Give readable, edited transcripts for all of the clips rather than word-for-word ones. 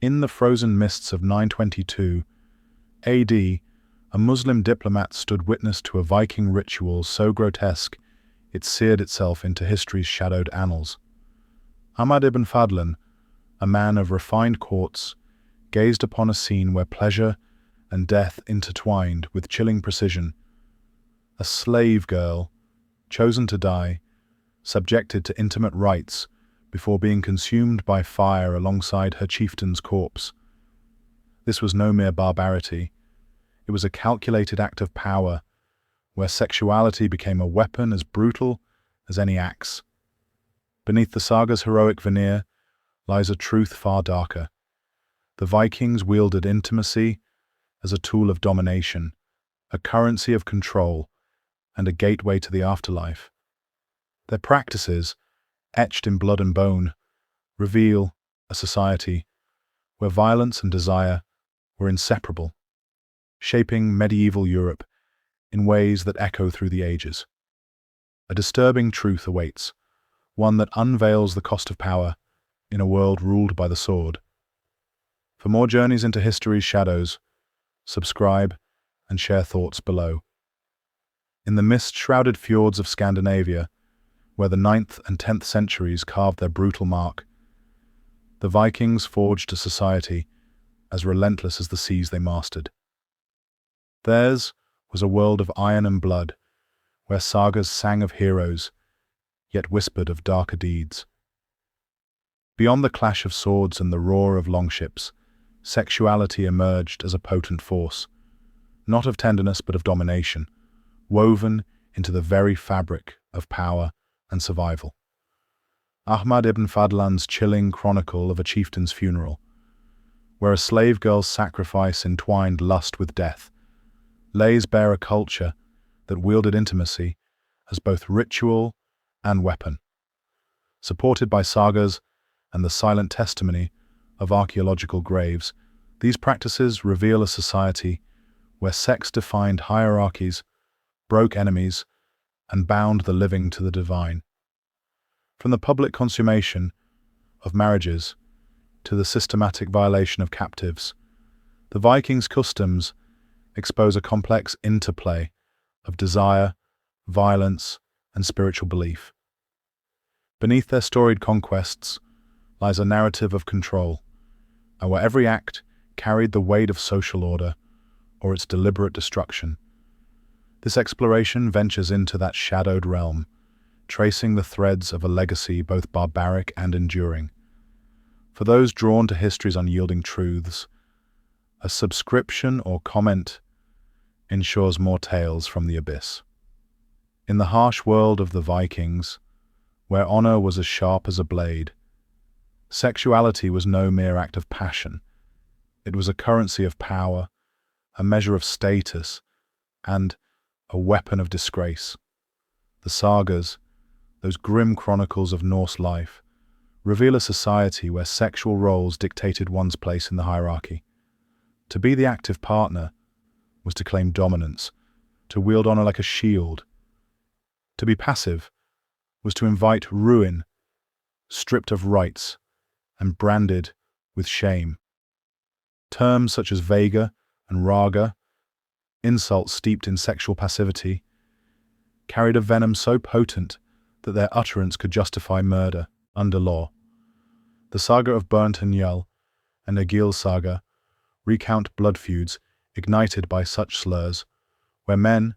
In the frozen mists of 922 AD, a Muslim diplomat stood witness to a Viking ritual so grotesque it seared itself into history's shadowed annals. Ahmad ibn Fadlan, a man of refined courts, gazed upon a scene where pleasure and death intertwined with chilling precision. A slave girl, chosen to die, subjected to intimate rites before being consumed by fire alongside her chieftain's corpse. This was no mere barbarity. It was a calculated act of power, where sexuality became a weapon as brutal as any axe. Beneath the saga's heroic veneer lies a truth far darker. The Vikings wielded intimacy as a tool of domination, a currency of control, and a gateway to the afterlife. Their practices, etched in blood and bone, reveal a society where violence and desire were inseparable, shaping medieval Europe in ways that echo through the ages. A disturbing truth awaits, one that unveils the cost of power in a world ruled by the sword. For more journeys into history's shadows, subscribe and share thoughts below. In the mist-shrouded fjords of Scandinavia, where the 9th and 10th centuries carved their brutal mark, the Vikings forged a society as relentless as the seas they mastered. Theirs was a world of iron and blood, where sagas sang of heroes, yet whispered of darker deeds. Beyond the clash of swords and the roar of longships, sexuality emerged as a potent force, not of tenderness but of domination, woven into the very fabric of power and survival. Ahmad ibn Fadlan's chilling chronicle of a chieftain's funeral, where a slave girl's sacrifice entwined lust with death, lays bare a culture that wielded intimacy as both ritual and weapon. Supported by sagas and the silent testimony of archaeological graves, these practices reveal a society where sex defined hierarchies, broke enemies, and bound the living to the divine. From the public consummation of marriages to the systematic violation of captives, the Vikings' customs expose a complex interplay of desire, violence, and spiritual belief. Beneath their storied conquests lies a narrative of control, and where every act carried the weight of social order or its deliberate destruction. This exploration ventures into that shadowed realm, tracing the threads of a legacy both barbaric and enduring. For those drawn to history's unyielding truths, a subscription or comment ensures more tales from the abyss. In the harsh world of the Vikings, where honor was as sharp as a blade, sexuality was no mere act of passion. It was a currency of power, a measure of status, and a weapon of disgrace. The sagas, those grim chronicles of Norse life, reveal a society where sexual roles dictated one's place in the hierarchy. To be the active partner was to claim dominance, to wield honor like a shield. To be passive was to invite ruin, stripped of rights and branded with shame. Terms such as Vega and Raga, insults steeped in sexual passivity, carried a venom so potent that their utterance could justify murder under law. The saga of Burnt and Njal and Egil saga recount blood feuds ignited by such slurs, where men,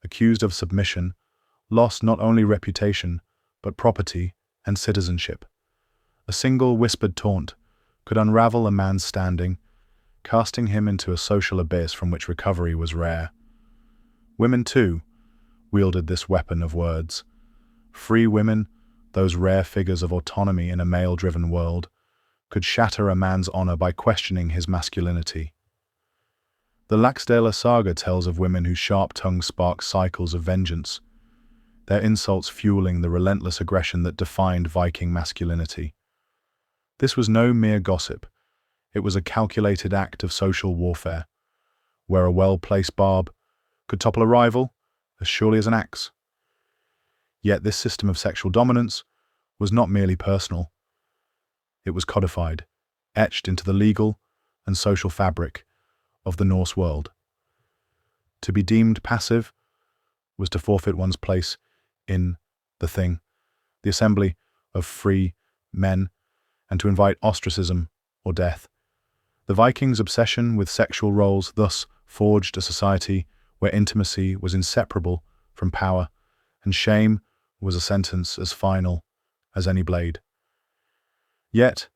accused of submission, lost not only reputation but property and citizenship. A single whispered taunt could unravel a man's standing, casting him into a social abyss from which recovery was rare. Women, too, wielded this weapon of words. Free women, those rare figures of autonomy in a male-driven world, could shatter a man's honor by questioning his masculinity. The Laxdæla saga tells of women whose sharp tongues spark cycles of vengeance, their insults fueling the relentless aggression that defined Viking masculinity. This was no mere gossip. It was a calculated act of social warfare, where a well-placed barb could topple a rival as surely as an axe. Yet this system of sexual dominance was not merely personal. It was codified, etched into the legal and social fabric of the Norse world. To be deemed passive was to forfeit one's place in the thing, the assembly of free men, and to invite ostracism or death. The Vikings' obsession with sexual roles thus forged a society where intimacy was inseparable from power, and shame was a sentence as final as any blade. Yet,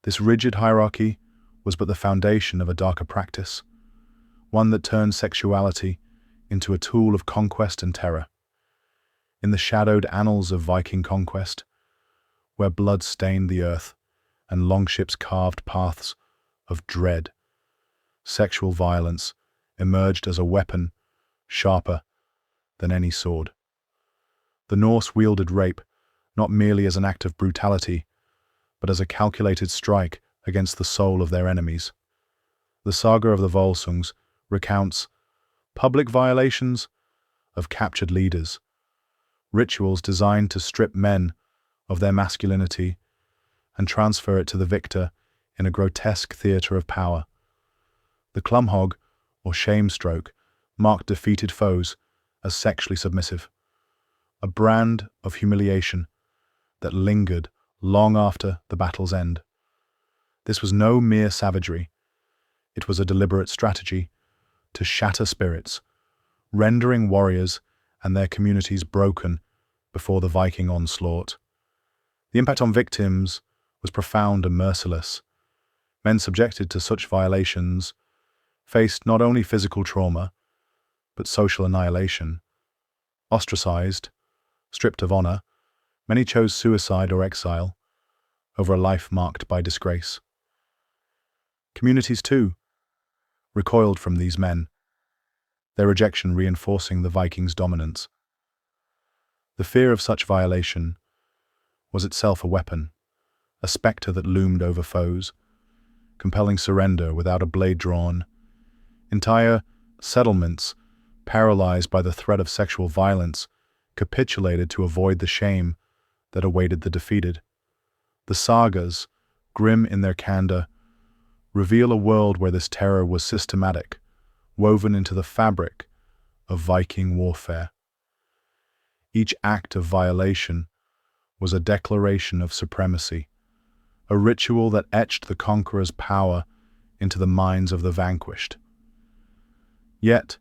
this rigid hierarchy was but the foundation of a darker practice, one that turned sexuality into a tool of conquest and terror. In the shadowed annals of Viking conquest, where blood stained the earth and longships carved paths of dread, sexual violence emerged as a weapon sharper than any sword. The Norse wielded rape not merely as an act of brutality, but as a calculated strike against the soul of their enemies. The saga of the Volsungs recounts public violations of captured leaders, rituals designed to strip men of their masculinity and transfer it to the victor in a grotesque theatre of power. The Klumhog, or shame stroke, marked defeated foes as sexually submissive, a brand of humiliation that lingered long after the battle's end. This was no mere savagery. It was a deliberate strategy to shatter spirits, rendering warriors and their communities broken before the Viking onslaught. The impact on victims was profound and merciless. Men subjected to such violations faced not only physical trauma, but social annihilation. Ostracized, stripped of honor, many chose suicide or exile over a life marked by disgrace. Communities, too, recoiled from these men, their rejection reinforcing the Vikings' dominance. The fear of such violation was itself a weapon, a specter that loomed over foes, compelling surrender without a blade drawn. Entire settlements, paralyzed by the threat of sexual violence, capitulated to avoid the shame that awaited the defeated. The sagas, grim in their candor, reveal a world where this terror was systematic, woven into the fabric of Viking warfare. Each act of violation was a declaration of supremacy, a ritual that etched the conqueror's power into the minds of the vanquished. Yet,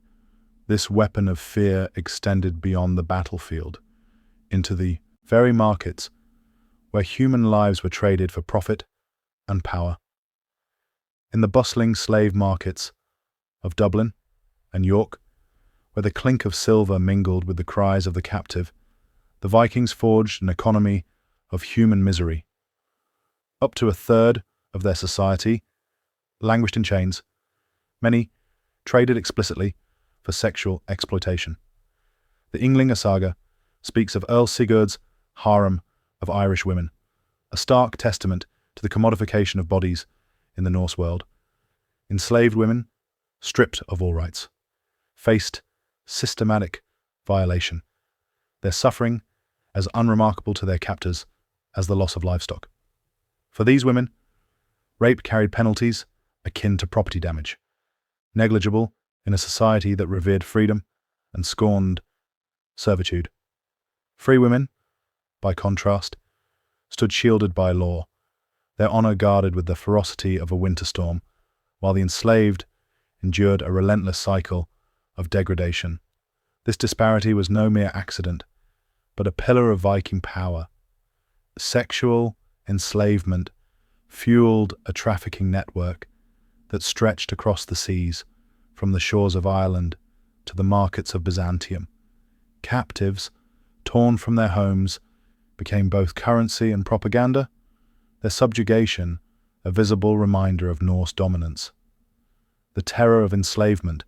this weapon of fear extended beyond the battlefield, into the very markets where human lives were traded for profit and power. In the bustling slave markets of Dublin and York, where the clink of silver mingled with the cries of the captive, the Vikings forged an economy of human misery. Up to a third of their society languished in chains. Many traded explicitly for sexual exploitation. The Ynglinga saga speaks of Earl Sigurd's harem of Irish women, a stark testament to the commodification of bodies in the Norse world. Enslaved women, stripped of all rights, faced systematic violation, their suffering as unremarkable to their captors as the loss of livestock. For these women, rape carried penalties akin to property damage, negligible in a society that revered freedom and scorned servitude. Free women, by contrast, stood shielded by law, their honor guarded with the ferocity of a winter storm, while the enslaved endured a relentless cycle of degradation. This disparity was no mere accident, but a pillar of Viking power. Sexual enslavement fueled a trafficking network that stretched across the seas, from the shores of Ireland to the markets of Byzantium. Captives, torn from their homes, became both currency and propaganda, their subjugation a visible reminder of Norse dominance. The terror of enslavement,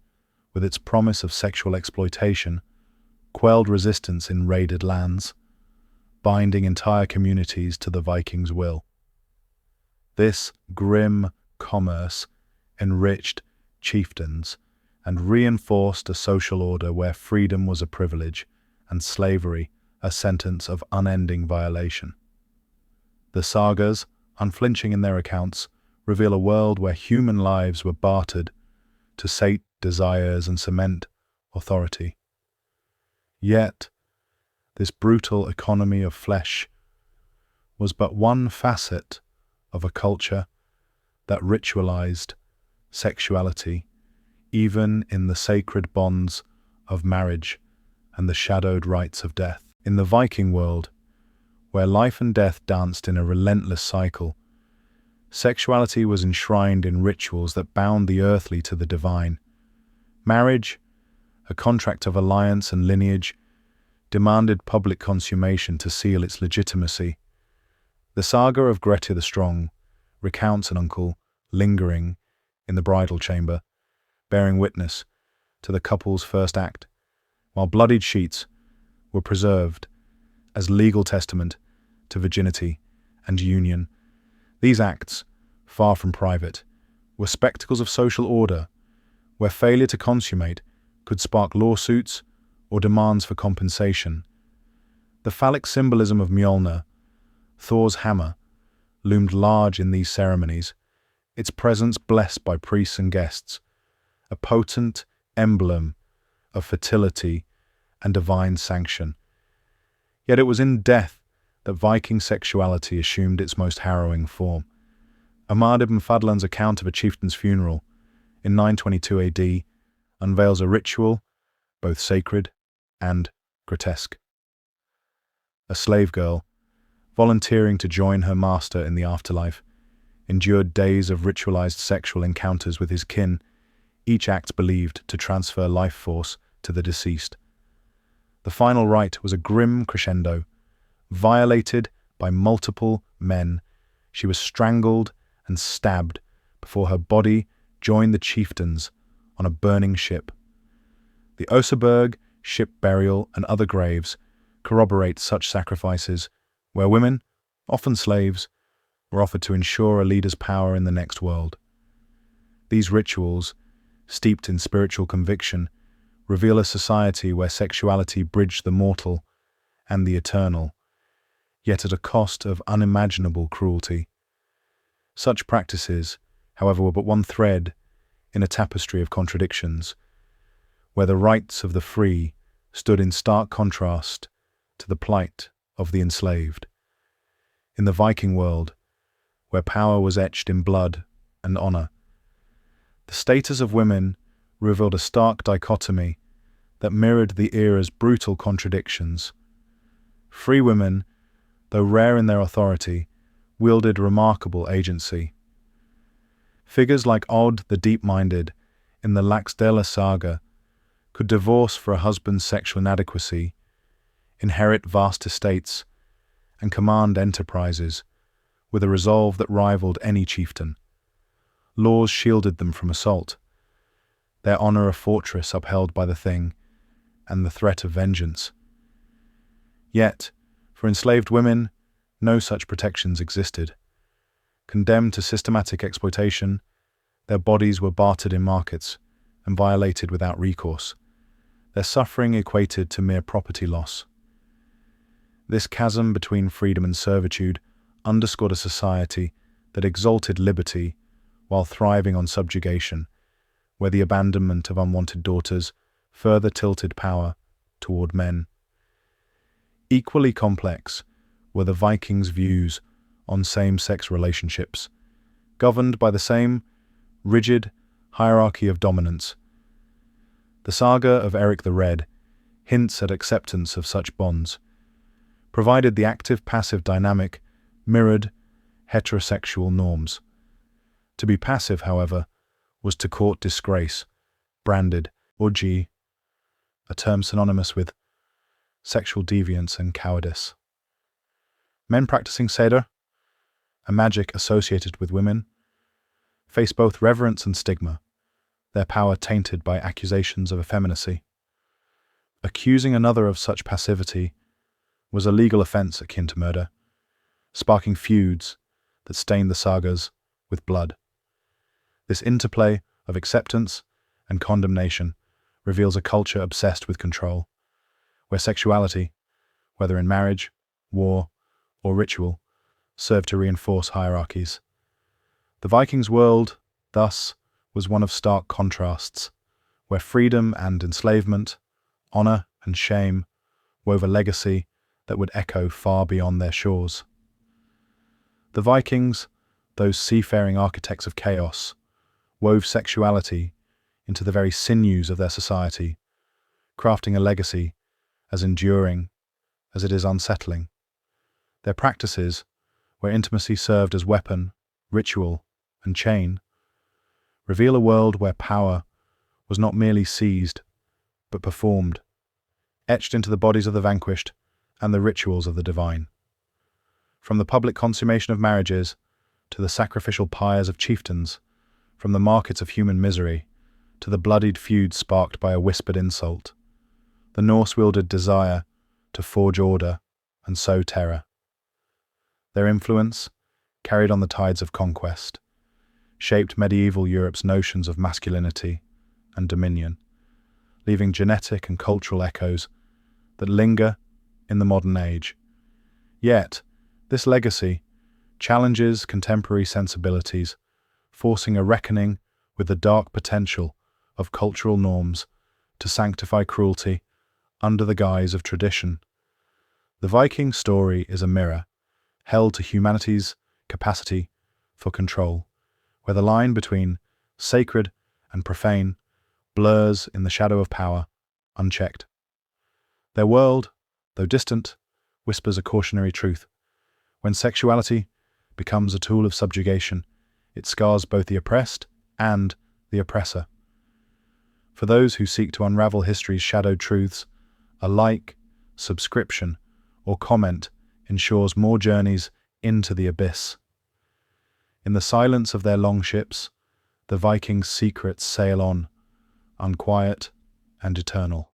with its promise of sexual exploitation, quelled resistance in raided lands, binding entire communities to the Vikings' will. This grim commerce enriched chieftains and reinforced a social order where freedom was a privilege and slavery a sentence of unending violation. The sagas, unflinching in their accounts, reveal a world where human lives were bartered to sate desires and cement authority. Yet, this brutal economy of flesh was but one facet of a culture that ritualized sexuality, even in the sacred bonds of marriage and the shadowed rites of death. In the Viking world, where life and death danced in a relentless cycle, sexuality was enshrined in rituals that bound the earthly to the divine. Marriage, a contract of alliance and lineage, demanded public consummation to seal its legitimacy. The saga of Grettir the Strong recounts an uncle lingering in the bridal chamber, bearing witness to the couple's first act, while bloodied sheets were preserved as legal testament to virginity and union. These acts, far from private, were spectacles of social order, where failure to consummate could spark lawsuits or demands for compensation. The phallic symbolism of Mjolnir, Thor's hammer, loomed large in these ceremonies, its presence blessed by priests and guests, a potent emblem of fertility and divine sanction. Yet it was in death that Viking sexuality assumed its most harrowing form. Ahmad ibn Fadlan's account of a chieftain's funeral in 922 AD unveils a ritual both sacred and grotesque. A slave girl, volunteering to join her master in the afterlife, endured days of ritualized sexual encounters with his kin, each act believed to transfer life force to the deceased. The final rite was a grim crescendo. Violated by multiple men, she was strangled and stabbed before her body joined the chieftain's on a burning ship. The Oseberg ship burial and other graves corroborate such sacrifices, where women, often slaves, were offered to ensure a leader's power in the next world. These rituals, steeped in spiritual conviction, reveal a society where sexuality bridged the mortal and the eternal, yet at a cost of unimaginable cruelty. Such practices, however, were but one thread in a tapestry of contradictions, where the rights of the free stood in stark contrast to the plight of the enslaved. In the Viking world, where power was etched in blood and honor, the status of women revealed a stark dichotomy that mirrored the era's brutal contradictions. Free women, though rare in their authority, wielded remarkable agency. Figures like Odd the Deep-Minded in the Laxdela saga could divorce for a husband's sexual inadequacy, inherit vast estates, and command enterprises with a resolve that rivaled any chieftain. Laws shielded them from assault, their honor a fortress upheld by the Thing and the threat of vengeance. Yet, for enslaved women, no such protections existed. Condemned to systematic exploitation, their bodies were bartered in markets and violated without recourse. Their suffering equated to mere property loss. This chasm between freedom and servitude underscored a society that exalted liberty while thriving on subjugation, where the abandonment of unwanted daughters further tilted power toward men. Equally complex were the Vikings' views on same-sex relationships, governed by the same rigid hierarchy of dominance. The saga of Eric the Red hints at acceptance of such bonds, provided the active-passive dynamic mirrored heterosexual norms. To be passive, however, was to court disgrace, branded orgy, a term synonymous with sexual deviance and cowardice. Men practicing Seder, a magic associated with women, face both reverence and stigma, their power tainted by accusations of effeminacy. Accusing another of such passivity was a legal offense akin to murder, sparking feuds that stained the sagas with blood. This interplay of acceptance and condemnation reveals a culture obsessed with control, where sexuality, whether in marriage, war, or ritual, served to reinforce hierarchies. The Vikings' world, thus, was one of stark contrasts, where freedom and enslavement, honor and shame, wove a legacy that would echo far beyond their shores. The Vikings, those seafaring architects of chaos, wove sexuality into the very sinews of their society, crafting a legacy as enduring as it is unsettling. Their practices, where intimacy served as weapon, ritual, and chain, reveal a world where power was not merely seized, but performed, etched into the bodies of the vanquished and the rituals of the divine. From the public consummation of marriages to the sacrificial pyres of chieftains, from the markets of human misery to the bloodied feuds sparked by a whispered insult, the Norse wielded desire to forge order and sow terror. Their influence, carried on the tides of conquest, shaped medieval Europe's notions of masculinity and dominion, leaving genetic and cultural echoes that linger in the modern age. Yet, this legacy challenges contemporary sensibilities, forcing a reckoning with the dark potential of cultural norms to sanctify cruelty under the guise of tradition. The Viking story is a mirror held to humanity's capacity for control, where the line between sacred and profane blurs in the shadow of power, unchecked. Their world, though distant, whispers a cautionary truth. When sexuality becomes a tool of subjugation, it scars both the oppressed and the oppressor. For those who seek to unravel history's shadowed truths, a like, subscription, or comment ensures more journeys into the abyss. In the silence of their longships, the Vikings' secrets sail on, unquiet and eternal.